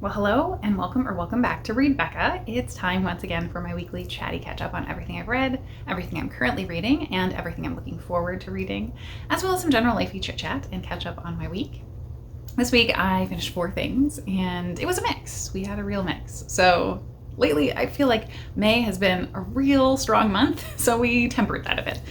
Well, hello and welcome back to Read Becca. It's time once again for my weekly chatty catch up on everything I've read, everything I'm currently reading, and everything I'm looking forward to reading, as well as some general lifey chit chat and catch up on my week. This week I finished 4 things and it was a mix. We had a real mix. So lately I feel like May has been a real strong month, so we tempered that a bit.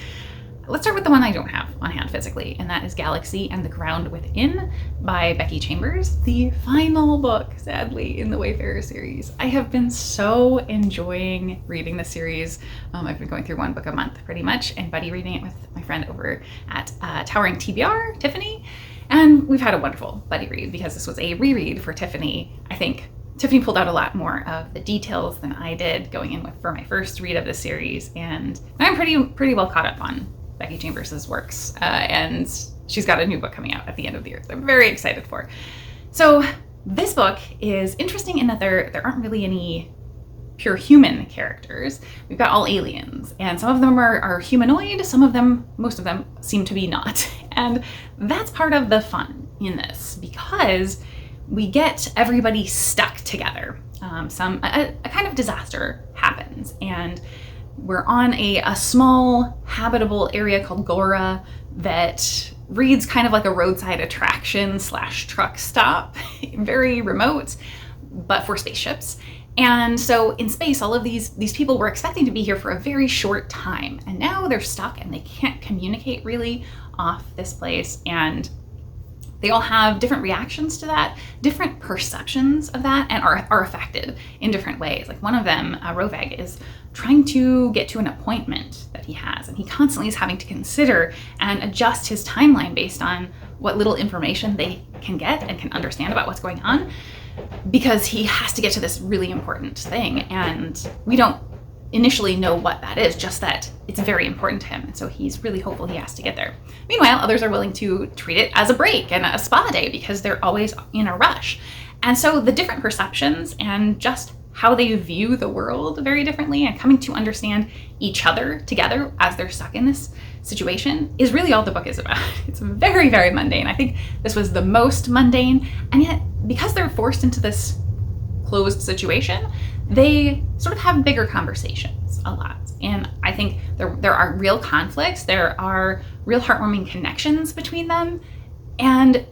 Let's start with the one I don't have on hand physically, and that is Galaxy and the Ground Within by Becky Chambers, the final book, sadly, in the Wayfarers series. I have been so enjoying reading the series. I've been going through one book a month pretty much, and buddy reading it with my friend over at Towering TBR, Tiffany, and we've had a wonderful buddy read because this was a reread for Tiffany. I think Tiffany pulled out a lot more of the details than I did going in for my first read of the series, and I'm pretty well caught up on Becky Chambers' works, and she's got a new book coming out at the end of the year that I'm very excited for. So this book is interesting in that there aren't really any pure human characters. We've got all aliens, and some of them are humanoid, most of them seem to be not. And that's part of the fun in this, because we get everybody stuck together. A kind of disaster happens, and we're on a small habitable area called Gora that reads kind of like a roadside attraction / truck stop, very remote, but for spaceships. And so in space, all of these people were expecting to be here for a very short time, and now they're stuck and they can't communicate really off this place, and they all have different reactions to that, different perceptions of that, and are affected in different ways. Like one of them, Roveg, is trying to get to an appointment that he has, and he constantly is having to consider and adjust his timeline based on what little information they can get and can understand about what's going on, because he has to get to this really important thing, and we don't initially know what that is, just that it's very important to him, and so he's really hopeful he has to get there. Meanwhile, others are willing to treat it as a break and a spa day because they're always in a rush. And so the different perceptions and just how they view the world very differently and coming to understand each other together as they're stuck in this situation is really all the book is about. It's very, very mundane. I think this was the most mundane, and yet because they're forced into this closed situation, they sort of have bigger conversations a lot. And I think there are real conflicts, there are real heartwarming connections between them, and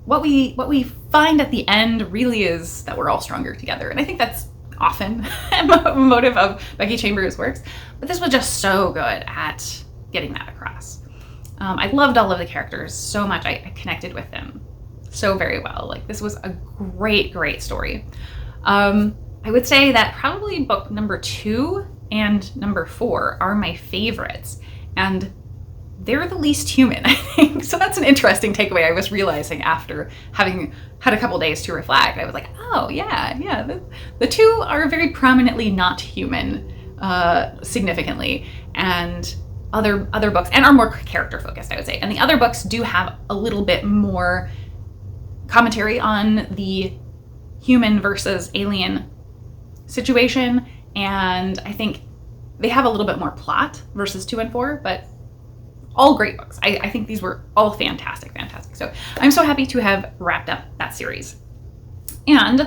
what we find at the end really is that we're all stronger together. And I think that's often a motive of Becky Chambers' works, but this was just so good at getting that across. I loved all of the characters so much. I connected with them so very well. Like, this was a great story. I would say that probably book number 2 and number 4 are my favorites, and they're the least human, I think. So that's an interesting takeaway I was realizing after having had a couple days to reflect. I was like, oh yeah, the 2 are very prominently not human, significantly, and other books, and are more character focused, I would say. And the other books do have a little bit more commentary on the human versus alien situation, and I think they have a little bit more plot versus 2 and 4, but all great books. I think these were all fantastic. So I'm so happy to have wrapped up that series. And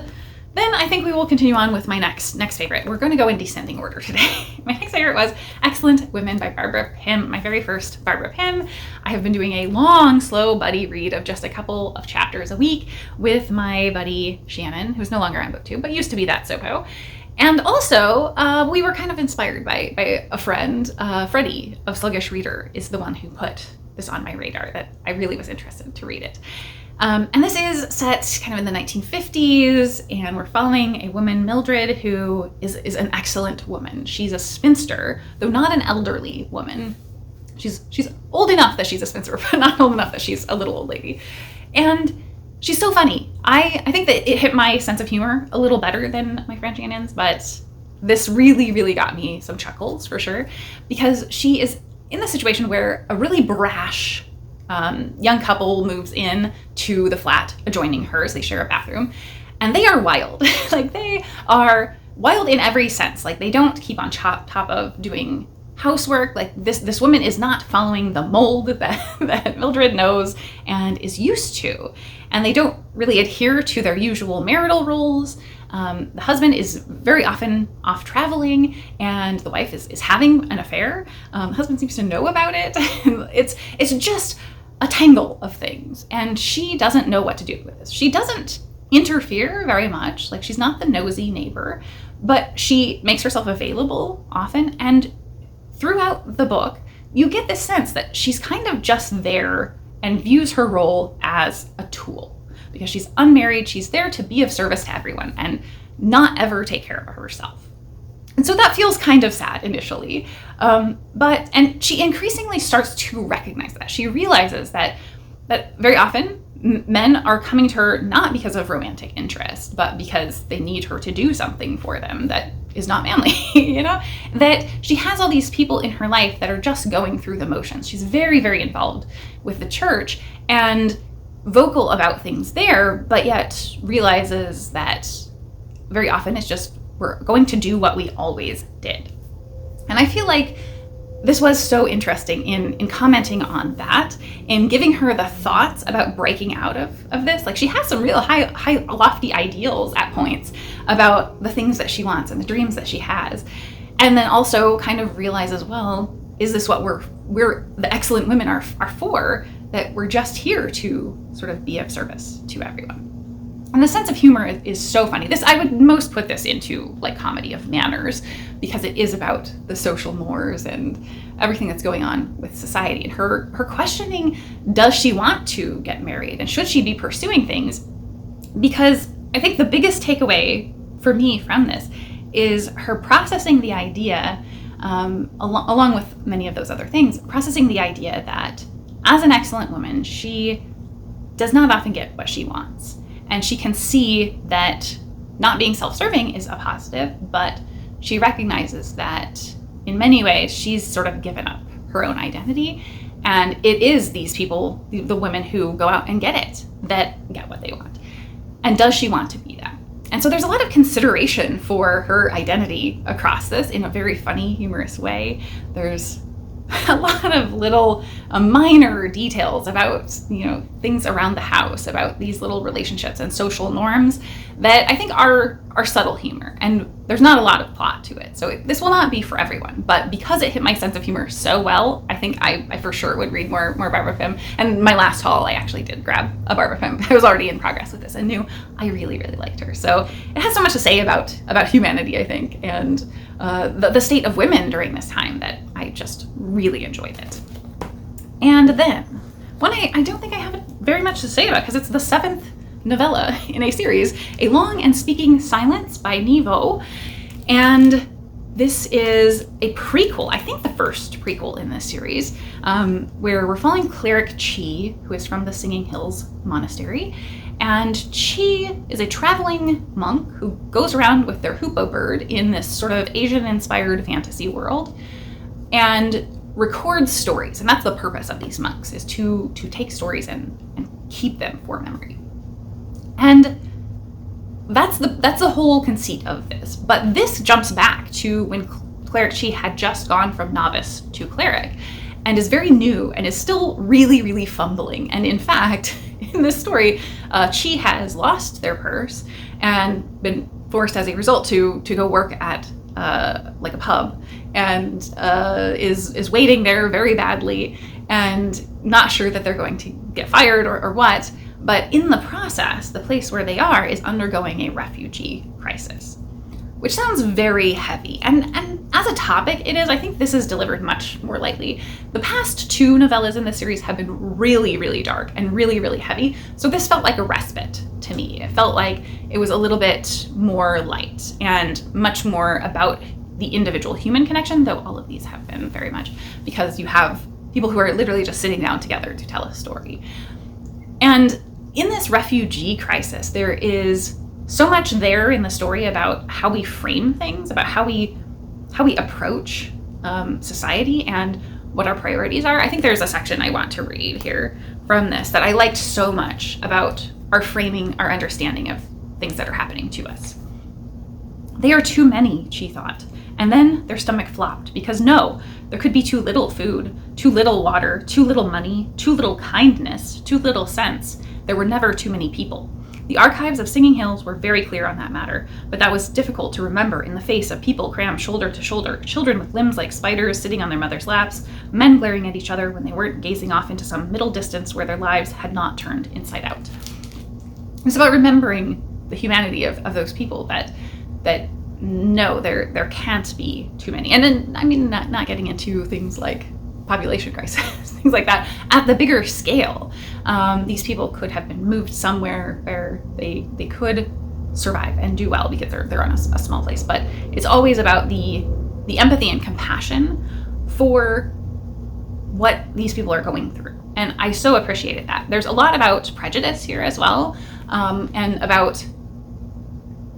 then I think we will continue on with my next favorite. We're going to go in descending order today. My next favorite was Excellent Women by Barbara Pym, my very first Barbara Pym. I have been doing a long, slow buddy read of just a couple of chapters a week with my buddy Shannon, who's no longer on book 2, but used to be that Sopo. And also, we were kind of inspired by a friend. Freddie of Sluggish Reader is the one who put this on my radar, that I really was interested to read it. And this is set kind of in the 1950s, and we're following a woman, Mildred, who is an excellent woman. She's a spinster, though not an elderly woman. She's old enough that she's a spinster, but not old enough that she's a little old lady. And she's so funny. I think that it hit my sense of humor a little better than my friend Shannon's, but this really got me some chuckles for sure, because she is in the situation where a really brash young couple moves in to the flat adjoining hers. They share a bathroom, and they are wild. Like, they are wild in every sense. Like, they don't keep on top of doing housework. Like this woman is not following the mold that Mildred knows and is used to. And they don't really adhere to their usual marital roles. The husband is very often off traveling, and the wife is having an affair. The husband seems to know about it. It's just a tangle of things, and she doesn't know what to do with this. She doesn't interfere very much. Like, she's not the nosy neighbor, but she makes herself available often. And throughout the book, you get this sense that she's kind of just there and views her role as a tool. Because she's unmarried, she's there to be of service to everyone and not ever take care of herself. And so that feels kind of sad initially, and she increasingly starts to recognize that. She realizes that very often men are coming to her not because of romantic interest, but because they need her to do something for them that is not manly, that she has all these people in her life that are just going through the motions. She's very, very involved with the church and vocal about things there, but yet realizes that very often it's just, we're going to do what we always did. And I feel like this was so interesting in commenting on that, in giving her the thoughts about breaking out of this. Like, she has some real high lofty ideals at points about the things that she wants and the dreams that she has. And then also kind of realizes, well, is this what we're the excellent women are for, that we're just here to sort of be of service to everyone. And the sense of humor is so funny. I would most put this into like comedy of manners, because it is about the social mores and everything that's going on with society. And her questioning, does she want to get married and should she be pursuing things? Because I think the biggest takeaway for me from this is her processing the idea, along with many of those other things, processing the idea that as an excellent woman, she does not often get what she wants. And she can see that not being self-serving is a positive, but she recognizes that in many ways she's sort of given up her own identity. And it is these people, the women who go out and get it, that get what they want. And does she want to be that? And so there's a lot of consideration for her identity across this in a very funny, humorous way. There's a lot of little minor details about, things around the house, about these little relationships and social norms that I think are subtle humor. And there's not a lot of plot to it. So this will not be for everyone. But because it hit my sense of humor so well, I think I for sure would read more Barbara Pym. And my last haul, I actually did grab a Barbara Pym. I was already in progress with this and knew I really, really liked her. So it has so much to say about humanity, I think, and the state of women during this time, that I just really enjoyed it. And then, one I don't think I have very much to say about, because it's the 7th novella in a series, A Long and Speaking Silence by Nghi. And this is a prequel, I think the first prequel in this series, where we're following cleric Nghi, who is from the Singing Hills Monastery. And Nghi is a traveling monk who goes around with their hoopoe bird in this sort of Asian-inspired fantasy world and records stories. And that's the purpose of these monks, is to take stories and keep them for memory. And that's the whole conceit of this. But this jumps back to when cleric Nghi had just gone from novice to cleric, and is very new and is still really, really fumbling. And in fact, in this story, Nghi has lost their purse and been forced as a result to go work at like a pub, and is waiting there very badly and not sure that they're going to get fired or what. But in the process, the place where they are is undergoing a refugee crisis, which sounds very heavy. And as a topic, it is. I think this is delivered much more lightly. The past 2 novellas in this series have been really, really dark and really, really heavy. So this felt like a respite to me. It felt like it was a little bit more light and much more about the individual human connection, though all of these have been very much, because you have people who are literally just sitting down together to tell a story. And in this refugee crisis, there is so much there in the story about how we frame things, about how we approach society and what our priorities are. I think there's a section I want to read here from this that I liked so much about our framing, our understanding of things that are happening to us. They are too many, she thought, And then their stomach flopped because no, there could be too little food, too little water, too little money, too little kindness, too little sense. There were never too many people. The archives of Singing Hills were very clear on that matter, but that was difficult to remember in the face of people crammed shoulder to shoulder, children with limbs like spiders sitting on their mothers' laps, men glaring at each other when they weren't gazing off into some middle distance where their lives had not turned inside out. It's about remembering the humanity of those people, that no, there can't be too many. And then, I mean, not getting into things like population crisis, things like that. At the bigger scale, these people could have been moved somewhere where they could survive and do well because they're on a small place. But it's always about the empathy and compassion for what these people are going through. And I so appreciated that. There's a lot about prejudice here as well, and about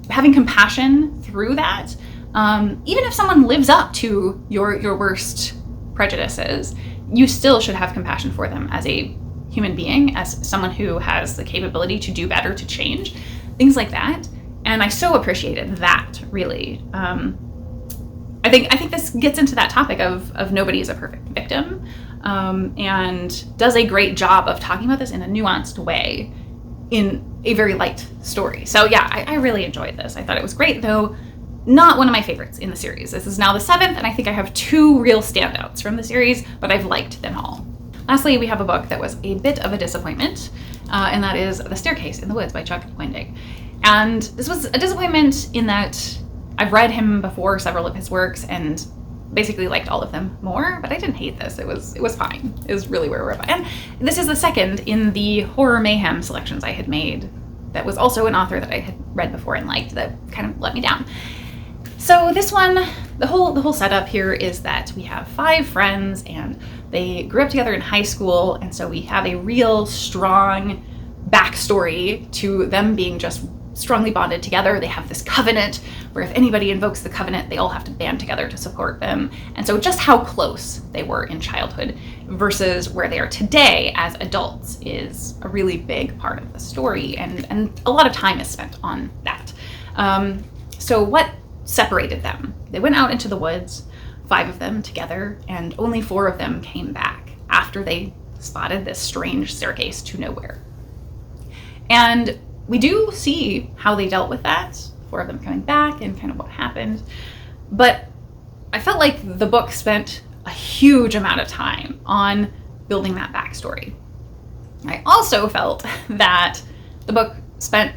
having compassion through that. Even if someone lives up to your worst prejudices, you still should have compassion for them as a human being, as someone who has the capability to do better, to change, things like that. And I so appreciated that, really. I think this gets into that topic of nobody is a perfect victim, and does a great job of talking about this in a nuanced way in a very light story. So yeah, I really enjoyed this. I thought it was great, though not one of my favorites in the series. This is now the 7th, and I think I have 2 real standouts from the series, but I've liked them all. Lastly, we have a book that was a bit of a disappointment, and that is The Staircase in the Woods by Chuck Wendig. And this was a disappointment in that I've read him before, several of his works, and basically liked all of them more, but I didn't hate this. It was fine. It was really where we're at. And this is the second in the horror mayhem selections I had made that was also an author that I had read before and liked that kind of let me down. So this one, the whole setup here is that we have 5 friends and they grew up together in high school, and so we have a real strong backstory to them being just strongly bonded together. They have this covenant where if anybody invokes the covenant, they all have to band together to support them. And so just how close they were in childhood versus where they are today as adults is a really big part of the story, and a lot of time is spent on that. So what separated them? They went out into the woods, 5 of them together, and only 4 of them came back after they spotted this strange staircase to nowhere. And we do see how they dealt with that, 4 of them coming back and kind of what happened. But I felt like the book spent a huge amount of time on building that backstory. I also felt that the book spent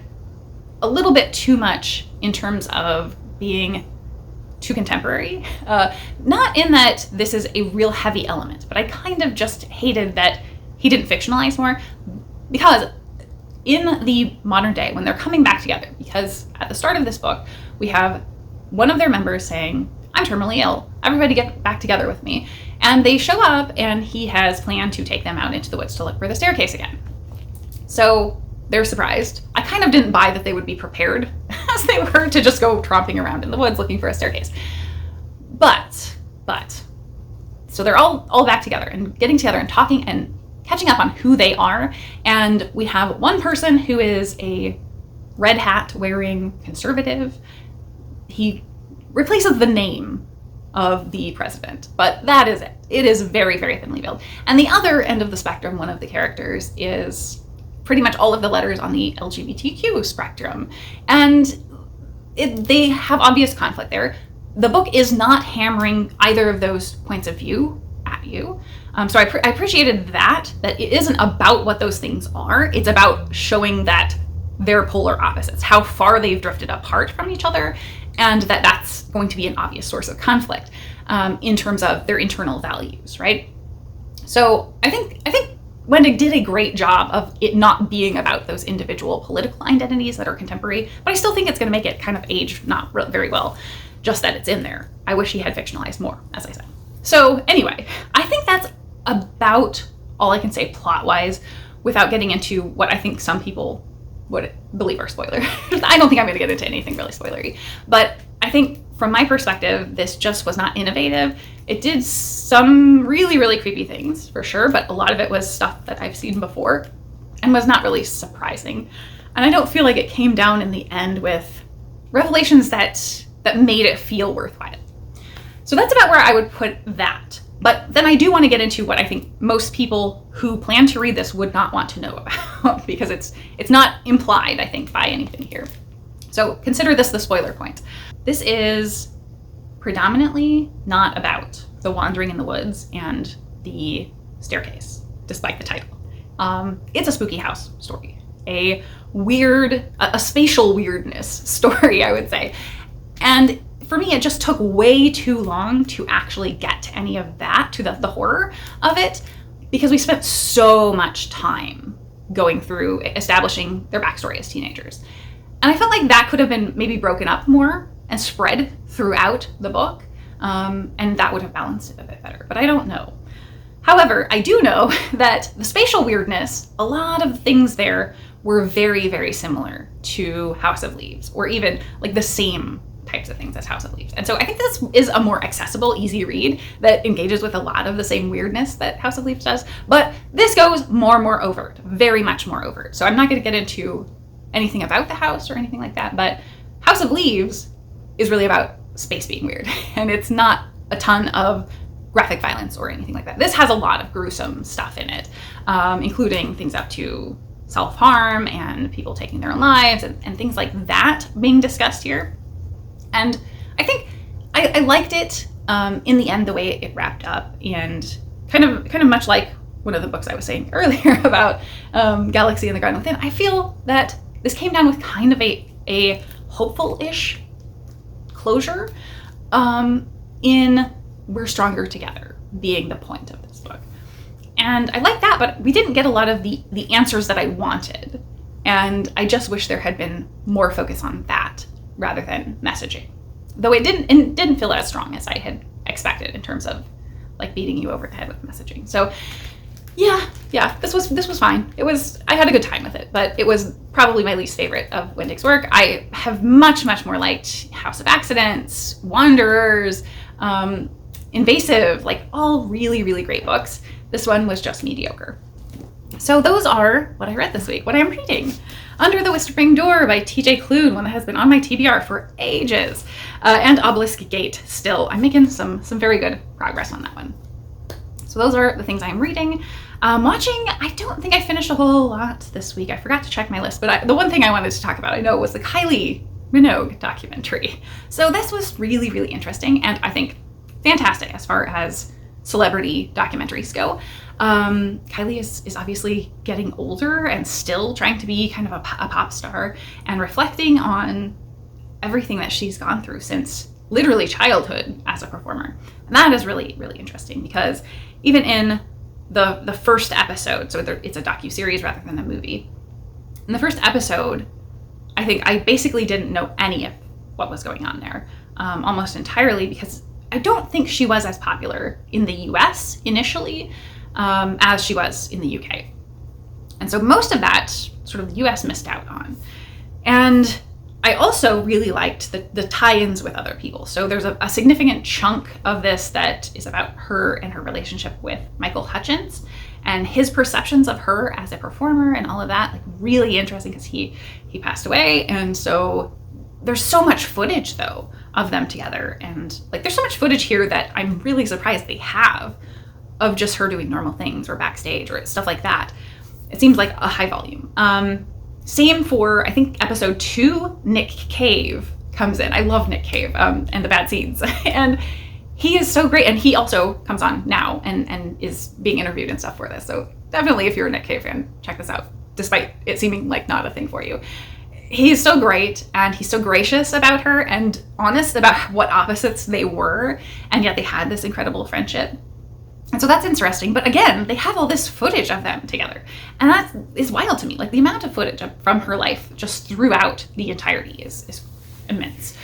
a little bit too much in terms of being too contemporary. Not in that this is a real heavy element, but I kind of just hated that he didn't fictionalize more, because in the modern day, when they're coming back together, because at the start of this book, we have one of their members saying, "I'm terminally ill. Everybody get back together with me." And they show up, and he has planned to take them out into the woods to look for the staircase again. So they're surprised. I kind of didn't buy that they would be prepared as they were to just go tromping around in the woods looking for a staircase. But, so they're all back together and getting together and talking and catching up on who they are. And we have one person who is a red hat wearing conservative. He replaces the name of the president, but that is it. It is very, very thinly veiled. And the other end of the spectrum, one of the characters is pretty much all of the letters on the LGBTQ spectrum. And they have obvious conflict there. The book is not hammering either of those points of view at you. So I appreciated that it isn't about what those things are. It's about showing that they're polar opposites, how far they've drifted apart from each other, and that's going to be an obvious source of conflict in terms of their internal values, right? So I think Wendig did a great job of it not being about those individual political identities that are contemporary, but I still think it's going to make it kind of age not very well, just that it's in there. I wish he had fictionalized more, as I said. So anyway, I think that's about all I can say plot-wise without getting into what I think some people would believe are spoilers. I don't think I'm going to get into anything really spoilery, but I think from my perspective, this just was not innovative. It did some really, really creepy things for sure, but a lot of it was stuff that I've seen before and was not really surprising. And I don't feel like it came down in the end with revelations that made it feel worthwhile. So that's about where I would put that. But then I do want to get into what I think most people who plan to read this would not want to know about, because it's not implied, I think, by anything here. So consider this the spoiler point. This is predominantly not about the wandering in the woods and the staircase, despite the title. It's a spooky house story, a spatial weirdness story, I would say. And for me, it just took way too long to actually get to any of that, to the horror of it, because we spent so much time going through establishing their backstory as teenagers. And I felt like that could have been maybe broken up more and spread throughout the book, and that would have balanced it a bit better, but I don't know. However, I do know that the spatial weirdness, a lot of things there were very, very similar to House of Leaves, or even like the same types of things as House of Leaves. And so I think this is a more accessible, easy read that engages with a lot of the same weirdness that House of Leaves does, but this goes more overt, very much more overt. So I'm not going to get into anything about the house or anything like that, but House of Leaves is really about space being weird, and it's not a ton of graphic violence or anything like that. This has a lot of gruesome stuff in it, including things up to self-harm and people taking their own lives and things like that being discussed here. And I think I liked it in the end, the way it wrapped up, and kind of much like one of the books I was saying earlier about Galaxy and the Garden Within. I feel that this came down with kind of a hopeful-ish closure in We're Stronger Together being the point of this book. And I like that, but we didn't get a lot of the answers that I wanted. And I just wish there had been more focus on that rather than messaging. Though it didn't feel as strong as I had expected in terms of like beating you over the head with messaging. So yeah, this was fine. I had a good time with it, but it was probably my least favorite of Wendig's work. I have much more liked House of Accidents, Wanderers, Invasive, like all really, really great books. This one was just mediocre. So those are what I read this week, what I'm reading. Under the Whispering Door by TJ Klune, one that has been on my TBR for ages, and Obelisk Gate still. I'm making some very good progress on that one. So those are the things I'm reading. Watching, I don't think I finished a whole lot this week. I forgot to check my list, but the one thing I wanted to talk about, I know, was the Kylie Minogue documentary. So this was really, really interesting, and I think fantastic as far as celebrity documentaries go. Kylie is obviously getting older and still trying to be kind of a pop star, and reflecting on everything that she's gone through since literally childhood as a performer. And that is really, really interesting, because even in the first episode, so it's a docuseries rather than a movie, in the first episode, I think I basically didn't know any of what was going on there, almost entirely, because I don't think she was as popular in the US initially as she was in the UK. And so most of that sort of the US missed out on. And I also really liked the tie-ins with other people. So there's a significant chunk of this that is about her and her relationship with Michael Hutchence and his perceptions of her as a performer and all of that. Like, really interesting, because he passed away. And so there's so much footage though of them together, and like there's so much footage here that I'm really surprised they have of just her doing normal things or backstage or stuff like that. It seems like a high volume. Same for, I think, episode 2, Nick Cave comes in. I love Nick Cave and the bad scenes. And he is so great. And he also comes on now and is being interviewed and stuff for this. So definitely, if you're a Nick Cave fan, check this out, despite it seeming like not a thing for you. He's so great, and he's so gracious about her and honest about what opposites they were, and yet they had this incredible friendship. And so that's interesting. But again, they have all this footage of them together, and that is wild to me. Like, the amount of footage from her life just throughout the entirety is immense.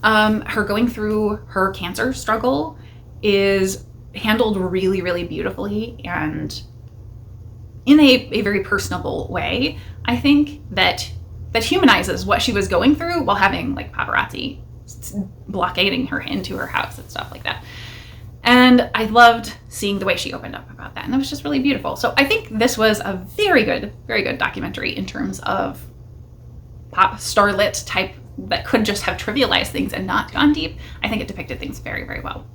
Her going through her cancer struggle is handled really, really beautifully, and in a very personable way, I think, that humanizes what she was going through while having like paparazzi blockading her into her house and stuff like that. And I loved seeing the way she opened up about that, and that was just really beautiful. So I think this was a very good documentary in terms of pop starlet type that could just have trivialized things and not gone deep. I think it depicted things very, very well.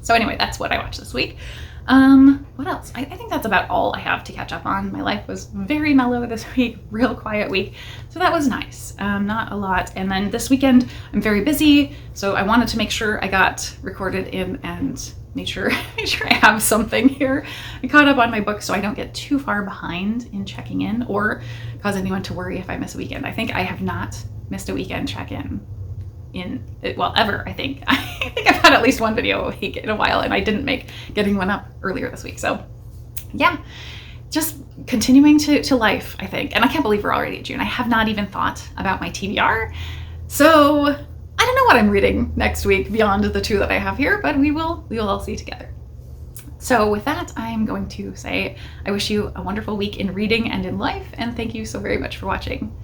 So anyway, that's what I watched this week. What else? I think that's about all I have to catch up on. My life was very mellow this week, real quiet week. So that was nice. Not a lot. And then this weekend, I'm very busy. So I wanted to make sure I got recorded in and made sure I have something here. I caught up on my book so I don't get too far behind in checking in or cause anyone to worry if I miss a weekend. I think I have not missed a weekend check-in ever. I think I've had at least one video a week in a while, and I didn't make getting one up earlier this week. So yeah, just continuing to life, I think. And I can't believe we're already at June. I have not even thought about my TBR. So I don't know what I'm reading next week beyond the 2 that I have here, but we will all see together. So with that, I'm going to say I wish you a wonderful week in reading and in life, and thank you so very much for watching.